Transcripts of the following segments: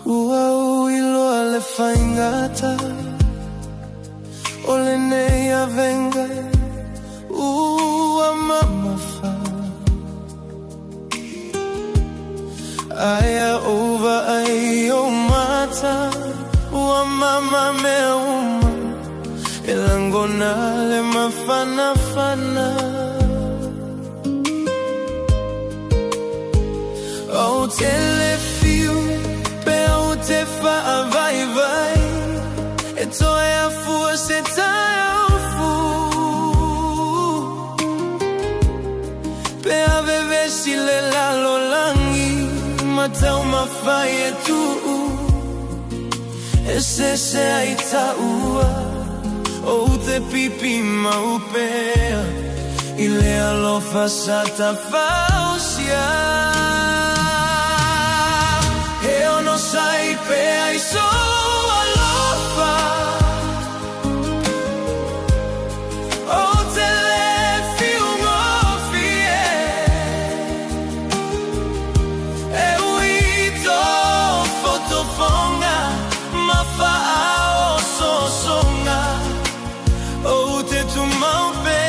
Ua uilo ale faingata ole neia venga ua mama fa aya over ayo mata ua mama me uma elangona le mafana fana o telefio pe o te fa vai vai e toia forse taia fu pe aveve sile la lolangi matau mafai e tu e se aita ua o te pipi maupea ile alofa sata fausia no sai pe ai so alofa o telefilm ofie e uito fotofonga mafa o sosonga o te tu maupe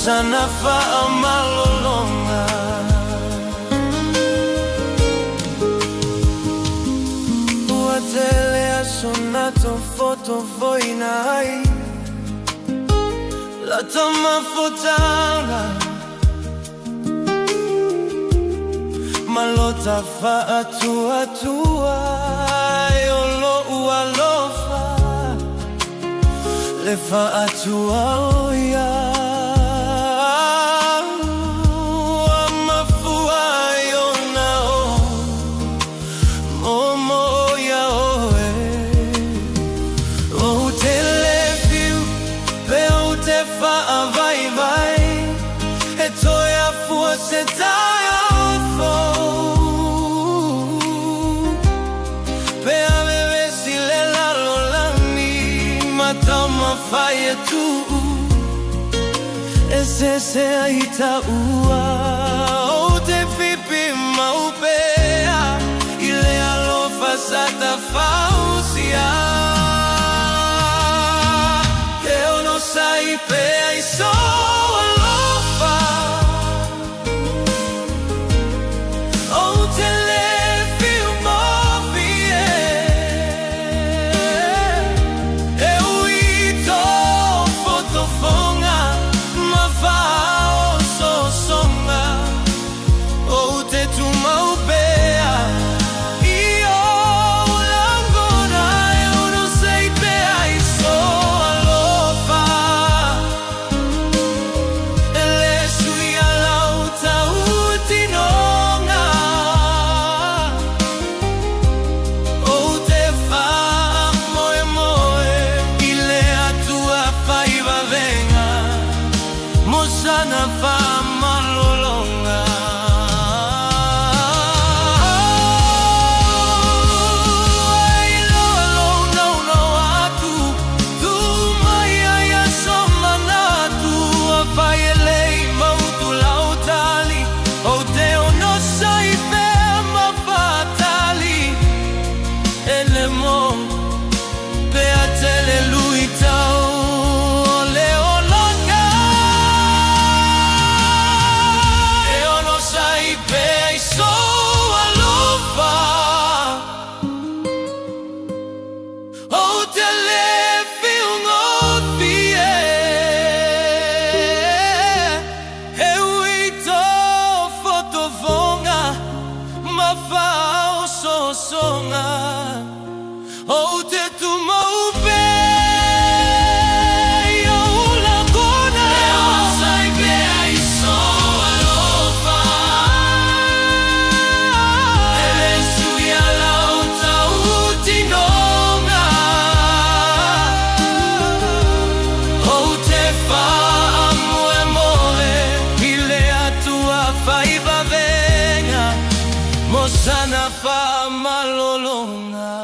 sana fa amalolonga ua tele a sonato foto voinai la tama fotanga malota fa atua yolo ua lofa le fa atua oia se taia fo pe aveve sile la lolani matama fai e tu e se aita ua o te pipi maupea ile alofa sata fausia eu no sai pe ai so sana fa malolonga.